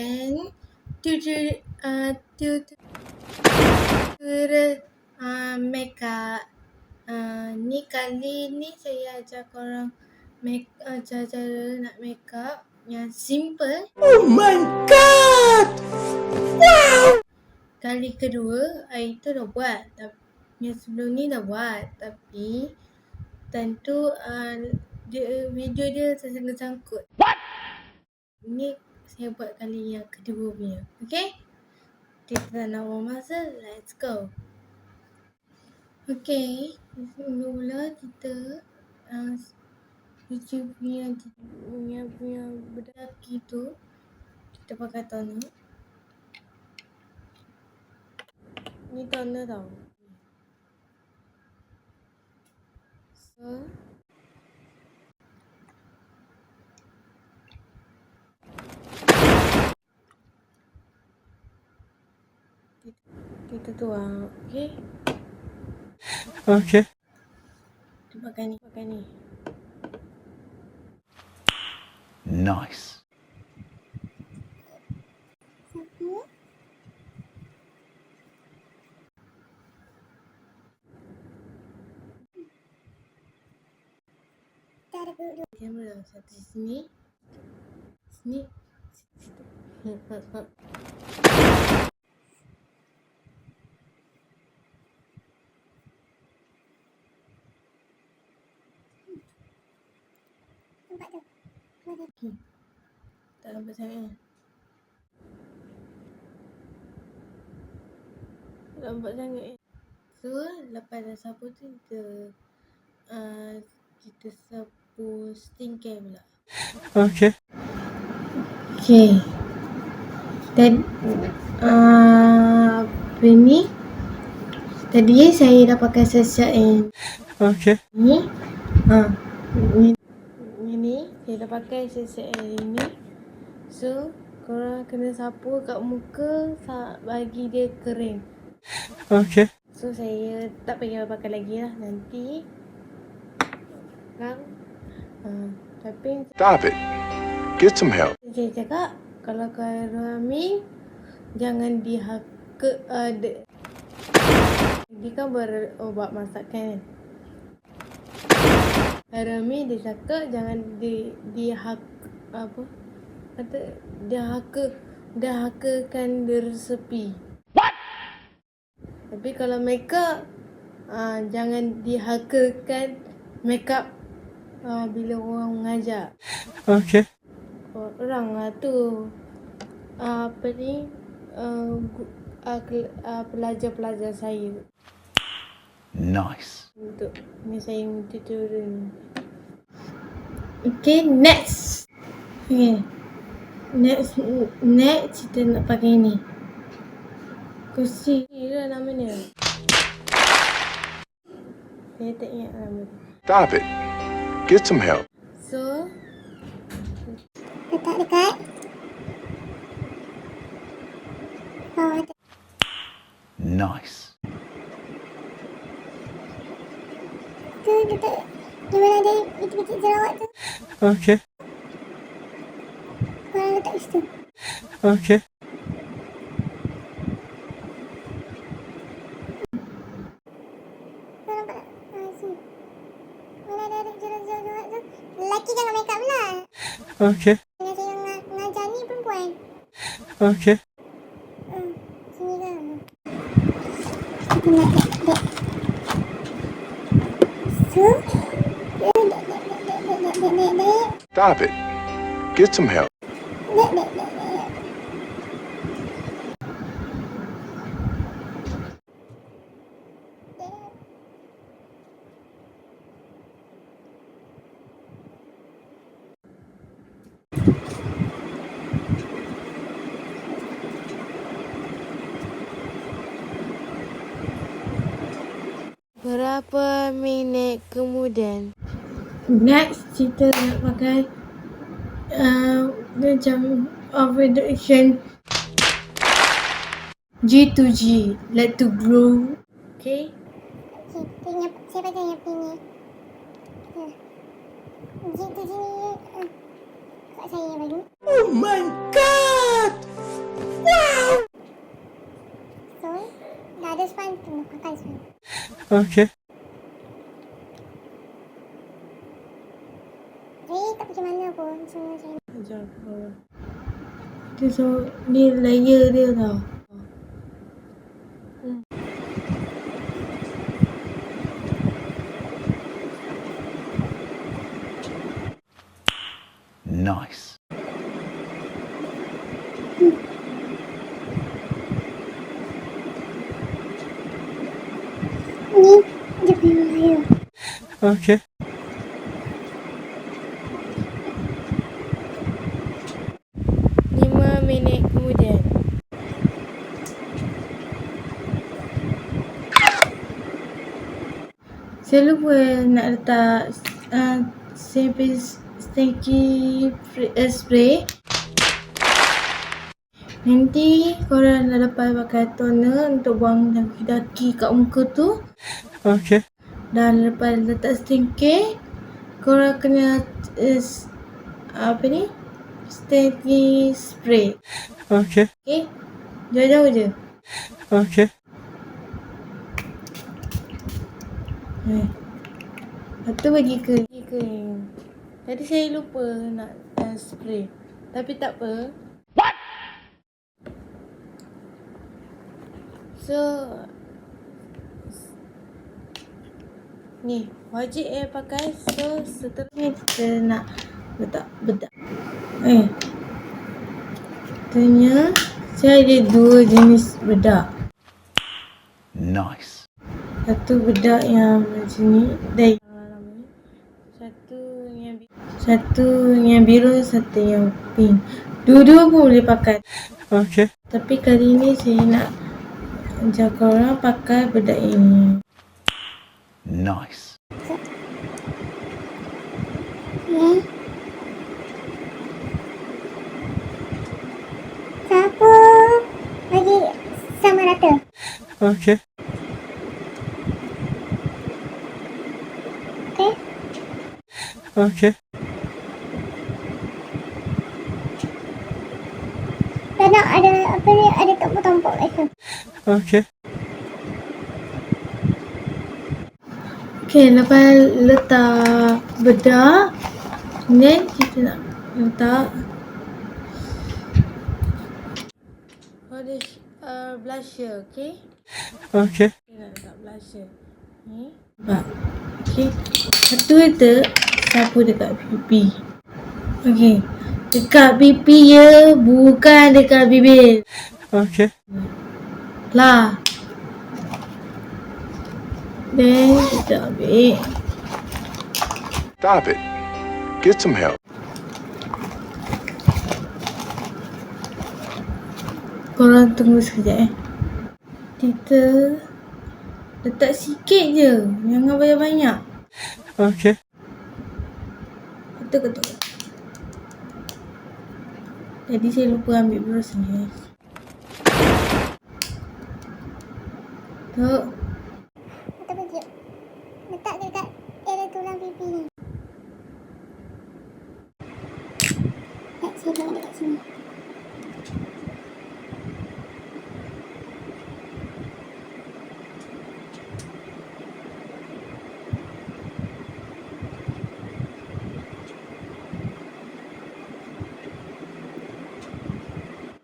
and tutorial makeup. Ni kali ni saya ajar korang cara nak makeup yang simple. Oh my god! Wow! Kali kedua, hari tu dah buat. Yang sebelum ni dah buat. Tapi tentu video dia tersangkut-sangkut. What? Ni saya buat kali yang kedua punya. Okay? Kita tak nak buang masa. Let's go. Okay. Mula kita YouTube punya berdaki tu kita pakai toner. Ni toner tau. So kita tuang. Okay. Okay. Kita pakai ni. Nice. Kamera satu sini. Sini. Tak nampak sangat. Tak nampak sangat. So, lepas dah sapu tu kita sapu skincare pula. Okay. Okay. Dan apa ni? Tadi saya dah pakai sesak yang Okay. ni. Ini saya dah pakai sesak yang ini. So, korang kena sapu kat muka bagi dia kering. Okay. So, saya tak payah pakai lagi lah. Nanti tapi Stop it. Get some help. saya cakap kalau korang ambil jangan dihaka dia kan berubat masakan. Rami dia cakap jangan dihakakan resepi. What? Tapi kalau makeup jangan dihakakan makeup bila orang mengajar. Okay. Orang tu pelajar-pelajar saya. Nice. Untuk ni saya tutorial. Okay, next. Okay. Next kita nak pakai ni. Kursi ni lah namanya. Saya tak ingat nama dia. Stop it. Get some help. So, letak dekat bawah tu. Nice. Tu letak di mana ada bitik-bitik jerawat tu. Okay. Korang letak kat situ. Okay. Korang nampak tak? Sini. Mana ada jerawat-jerawat tu. Lelaki jangan make up lah. Okay. Yang saya mengajar ni perempuan. Okay. Sini kan. Kita nak dek. So, dek. Stop it. Get some help. Dek. berapa minit kemudian next kita nak pakai macam overdrection G2G let to grow. Okay, Saya pakai yang ini. G tu sini kat saya bagi. Oh my god! Okay. Tak pergi mana pun. Semua macam ni. Sekejap. Dia ni layer dia tau. Nice. Ni dia punya layer. Okay. 5 minit kemudian. Saya lupa nak letak sticky spray. Nanti korang dah lepas pakai toner untuk buang daki-daki kat muka tu. Okay. Dan lepas letak sticky, korang kena sticky spray. Okay. Okay? Jauh-jauh je. Okay. Lepas tu bagi kering. Tadi saya lupa nak spray. Tapi tak apa. What? So ni wajib pakai. So seterusnya kita nak letak bedak. Katanya saya ada 2 jenis bedak. Nice. Satu bedak yang macam ni dari satu yang biru, satu yang pink. Dua-dua pun boleh pakai. Okay. Tapi kali ni saya nak ajak korang pakai bedak ini. Nice. Sapu bagi sama rata. Okay. Okay. Okay. Tak nak ada apa ni, ada tompok-tompok rasa. Okay. Okay, lepas letak bedak, then kita nak letak blusher, okay? Okay. Kita nak letak blusher. Ni. Nampak? Okay. Satu kita sapu dekat pipi. Okay. Dekat pipi je, bukan dekat bibir. Okay. Lah. Then kita ambil. Stop it. Get some help. Korang tunggu sekejap Kita letak sikit je. Jangan banyak-banyak. Okay. Ketuk. Tadi saya lupa ambil brush ni. Tuk. Atau bagi letak dekat area tulang pipi ni. Kat sini, dekat sini.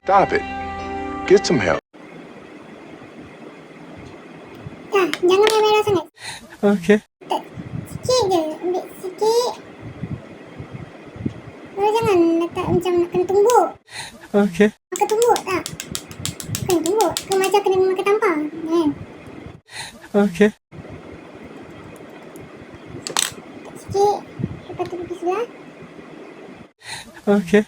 Stop it. Get some help. Dah, jangan merah-merah sangat. Okay. Letak sikit je, ambil sikit. Baru jangan letak macam nak kena tumbuk. Okay. Makan tumbuk tak? Bukan tumbuk, ke macam kena makan tampar. Kan? Okay. Letak sikit. Lepas tu pipi sebelah. Okay.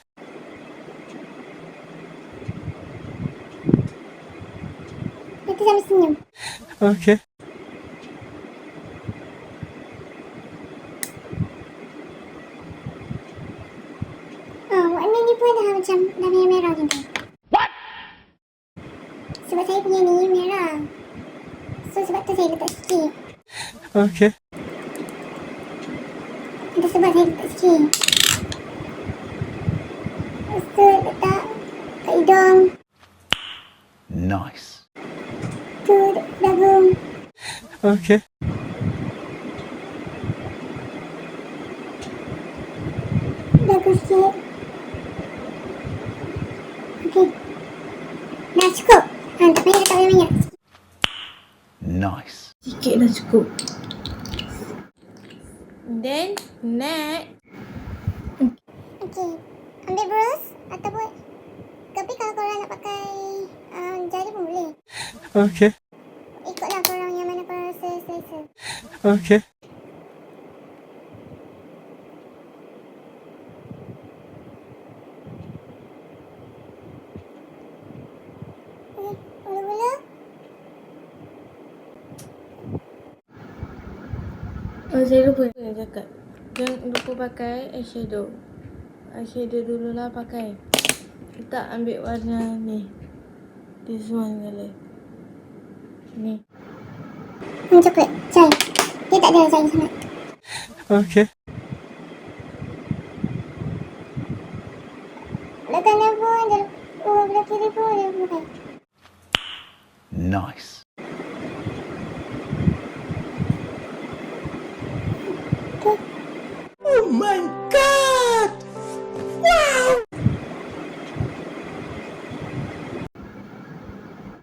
Lepas tu sambil senyum. Okay. Warna ni pun dah macam dah merah-merah macam tu. What? Sebab saya punya ni merah. So sebab tu saya letak sikit. Okay. Itu sebab saya letak sikit. Lepas tu letak kat hidung. Nice. Tu dagu. Okay. Bagus sikit. Okey. Dah cukup. Tak payah letak banyak-banyak. Nice. Sikit dah cukup. Then next. Okey. Ambil brush ataupun tapi kalau korang nak pakai jari pun boleh. Okay. Ikutlah korang yang mana korang rasa selesa. Okay. Okey. Mula-mula. Oh, saya lupa nak cakap. Jangan lupa pakai eyeshadow. Eyeshadow dululah pakai. Tak ambil warna ni. This one colour. Ni. Coklat. Cai. Dia tak ada cai sangat. Okay. Belah kanan pun dia belah kiri pun dia pakai. Nice. Okey. Oh my God!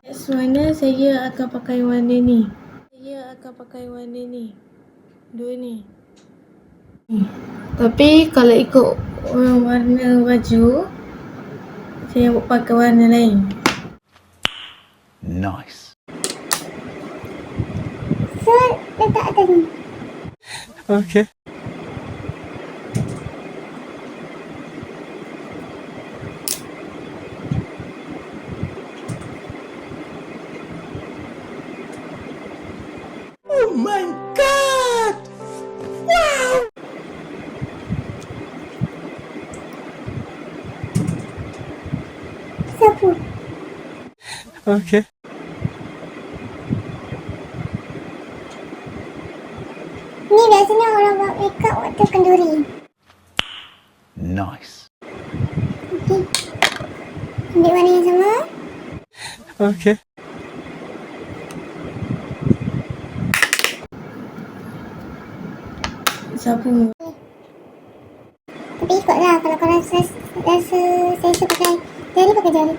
Next warna saya akan pakai warna ni. Saya akan pakai warna ni. Dua ni. Tapi kalau ikut warna baju, saya pakai warna lain. Nice. So, letak atas ni. Okay. Oh my God! Sapu. Okay. Ni biasanya orang buat makeup waktu kenduri. Nice. Okey. Ambil warna yang sama. Okay. Sapu. Tapi ikutlah kalau korang rasa selesa pakai jari, pakai jari.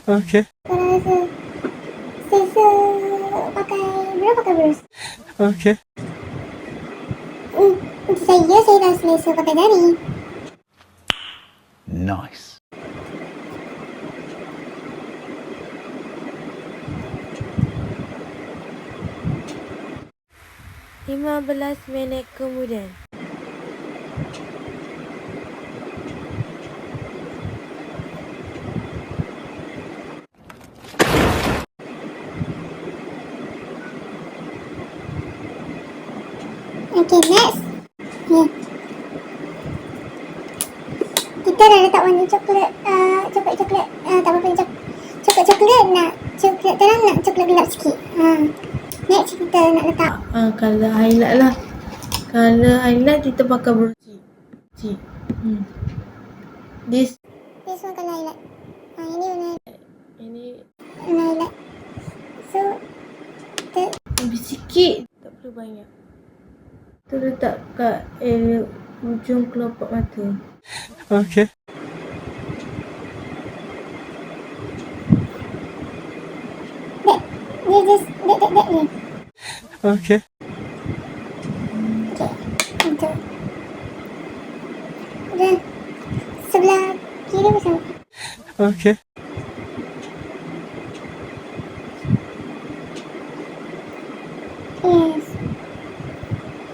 Okay. Kalau rasa selesa pakai brush, pakai brush. Okay. Untuk saya dah selesa pakai jari. Nice. Lima belas minit kemudian. Okay, next. Ni. Kita dah letak warna coklat, coklat, tak apa coklat nak coklat terang, nak coklat gelap sikit. Next kita nak letak Colour highlight lah. Colour highlight kita pakai brush. Cik. This one colour highlight. Ini warna ini highlight. So, kita lebih sikit, tak perlu banyak. Kita letak kat ujung kelopak mata. Okay. dia just that ni. Okay. Okay, untuk dan sebelah kiri pun sama. Okay. Yes.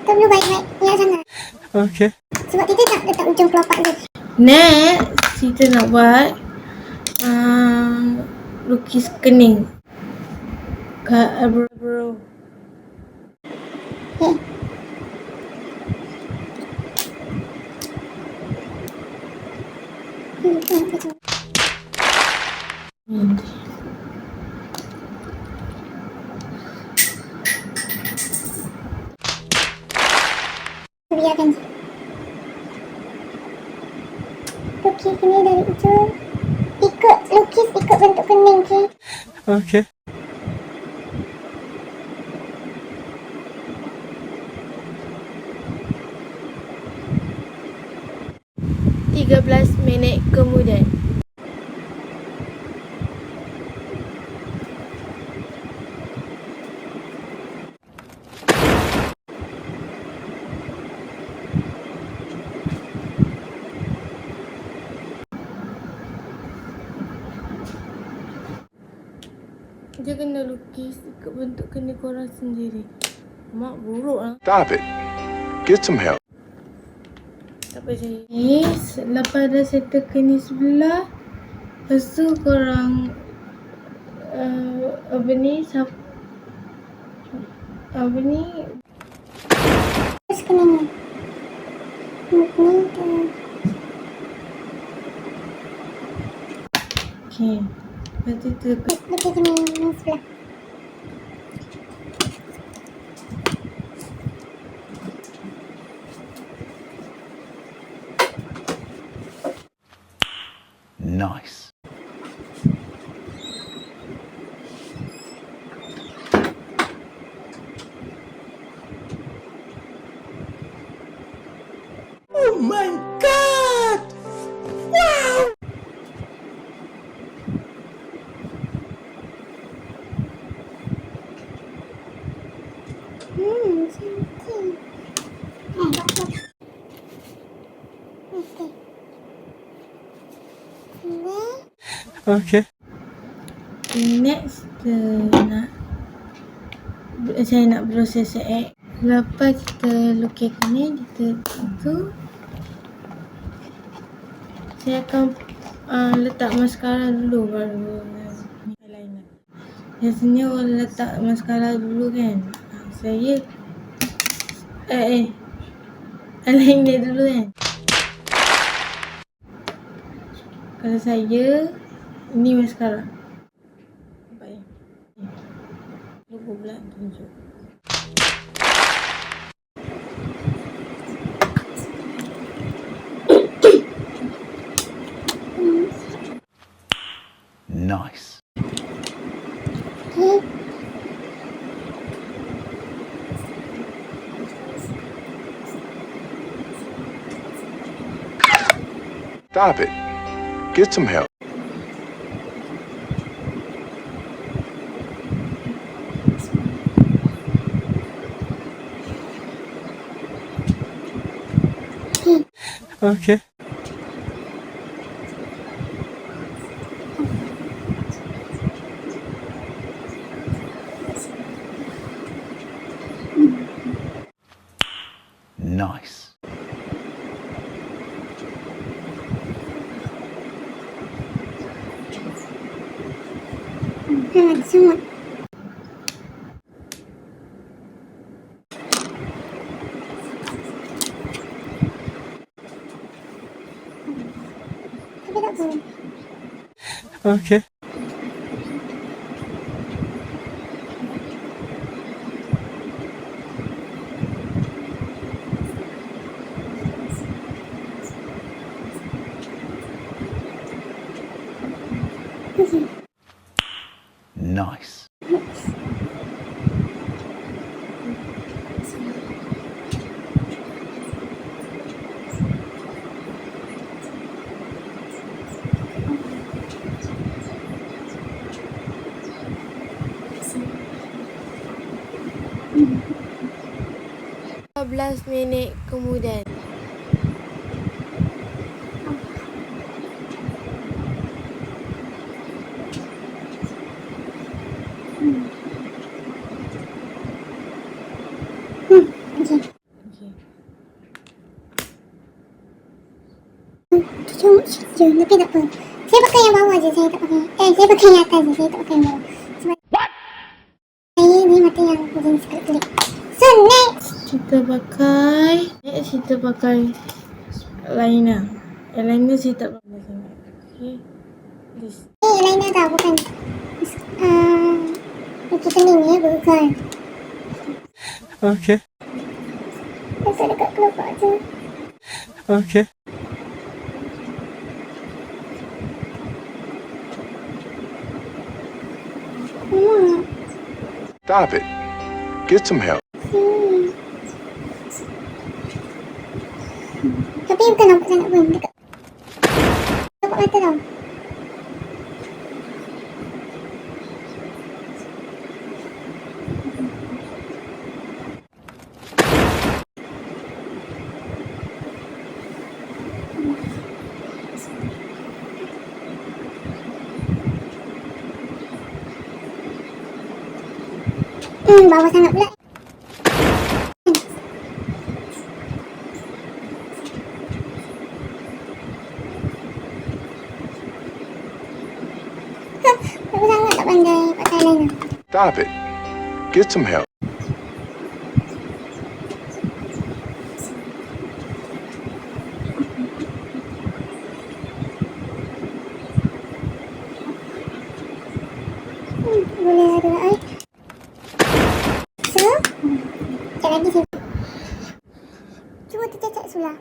Tak perlu banyak sangat. Okay. Sebab kita tak letak ujung kelopak je. Next, kita nak buat lukis kening kat eyebrow. Okay. Biarkan je. Lukis ni dari ujung. Lukis ikut bentuk kening, okay? Okay. 13 minit kemudian. Dia kena lukis ikut bentuk kena korang sendiri. Mak buruk lah. Stop it. Get some help. Tak percaya. Lepas dah settlekan ni sebelah, lepas tu korang apa ni Terus kena ni. Ni tu. okey. Lepas tu tekan. Lebih kena ni sebelah. Nice. Oh my God! Cantik. Okey. Okay. Next saya nak proses act. Lepas kita lukiskan ni, kita tu saya akan letak maskara dulu baru eyeliner. Biasanya orang letak maskara dulu kan. Saya eyeliner dulu kan. Kalau saya ini maskara. Nampak ya? Logo pula tunjuk. Nice. Stop it. Get some help. Okay. Nice. Ada semut. Tapi tak boleh. Okay. Nice. Belas minit kemudian. Okey. Okey. Cuma je, tapi tak apa. Saya pakai yang bawah je, saya tak pakai. Saya pakai yang atas je, saya tak pakai yang bawah. Sebab saya ni mata yang jenis kelip-kelip. So next. Kita pakai liner. Liner saya tak pakai sangat. Okey. This. Eyeliner tau, bukan. Itu pening ya, bukan. Okay. Letak dekat kelopak je. Okay. Stop it. Get some help. Tapi bukan nampak sangat pun dekat. mata tau. Bawah sangat pula. Bawah sangat tak pandai pakai eyeliner. Stop it. Get some help. Boleh ada air. So, sekejap lagi sini. Cuma tercacat sulah.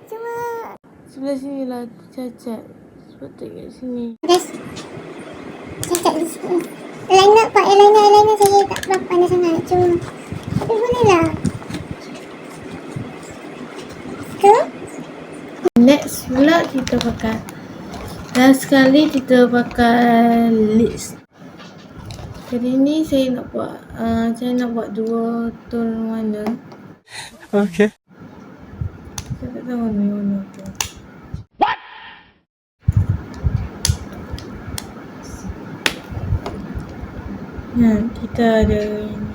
Cuma Sebelah sini lah cacat. Sebab tak kat sini. guys, cacat di sini. Eyeliner saya tak berapa pandai sangat. Cuma tapi boleh lah. So, Next pula kita pakai. Last sekali kita pakai lips. Kali ni saya nak buat dua tone warna. Okay. Saya tak tahu warna apa. Kita ada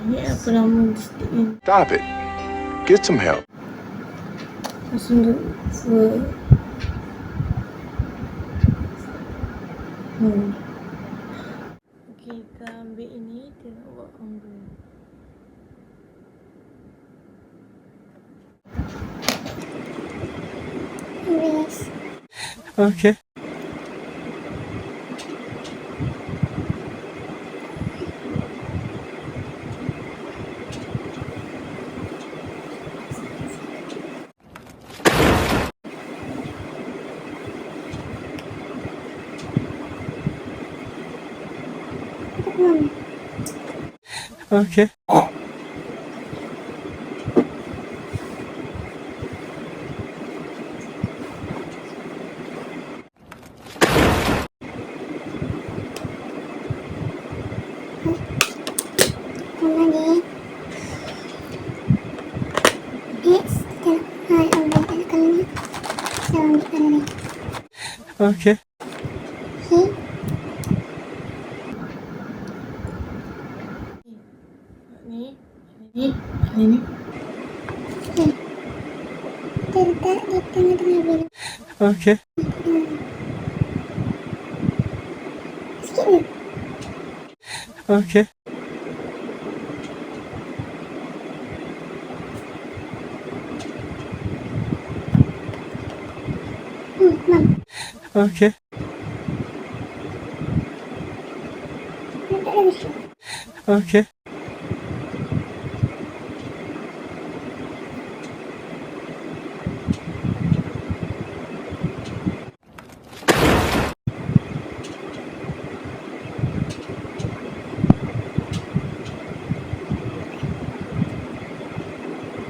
ini apa nama lipstick ni. Stop it. Get some help. Langsung dua. Okay, kita ambil ini, kita nak buat umbrella. yes. Okay. Okay. Sama ni. Next, kita ambil kalau ni. Kita ambil kalau ni. Okay. Okay. Ni. Okay. Kita letak di tengah-tengah bilik. Okay. Sikit ni. Okay. Mam. Okay. Letak lagi. Okay.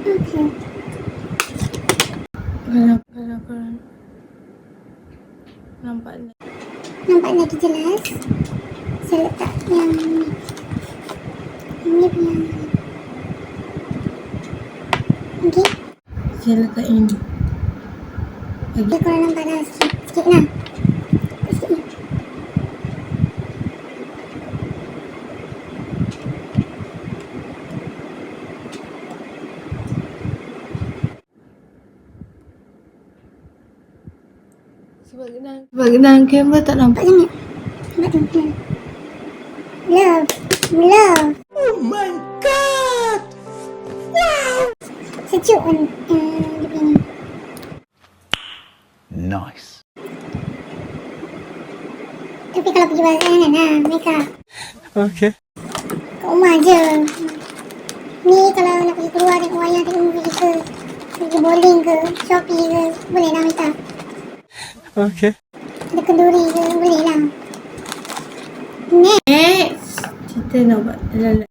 Okay. Kalau korang nampak ni. Nampak lagi jelas. Saya letak yang ni. Ini punya. Okay. Saya letak ini. Dia korang nampak dah sikit lah. Sikit ni. Sebab dalam kamera tak nampak. Nampak sangat. Nampak tu. Love. Love. Oh my god! Sejuk kan dia punya ni. Nice. Tapi kalau pergi bazar kan make up Okay. kat rumah je. Ni kalau nak pergi keluar tengok wayang, tengok movie ke, pergi bowling ke, Shopee ke, boleh lah make up. Okay. Ada kenduri ke, boleh lah. Next, kita nak buat lalat.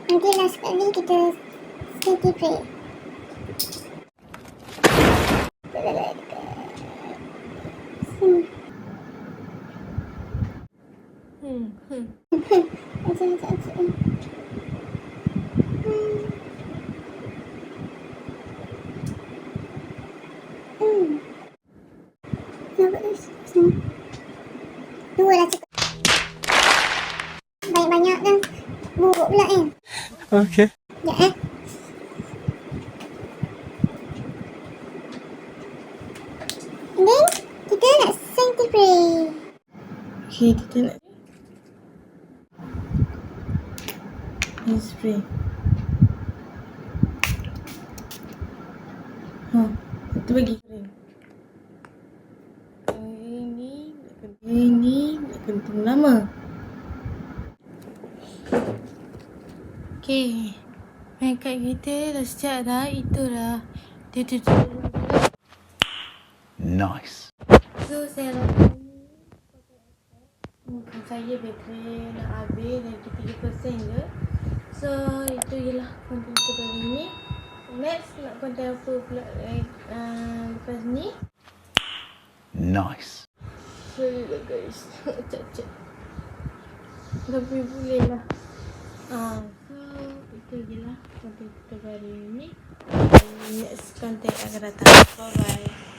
Nanti last sekali kita safety play. Dua lah cukup. Banyak-banyak dah. Buruk pula kan. Okay. Sekejap And then kita nak sanctify. Okay, kita nak spray. Itu bagi kering. Ini nak kentung lama. Okay, makeup kita dah siap dah. Itulah tutorial. Nice. So saya rasa muka saya bateri nak habis lagi 3% je. So itu je lah konten kita kali ni. Next nak konten apa pula lepas ni. Nice. Sorry lah guys. Cak-cak. Tapi boleh lah. So itu je lah konten kita kali ni. Next konten akan datang. Bye bye.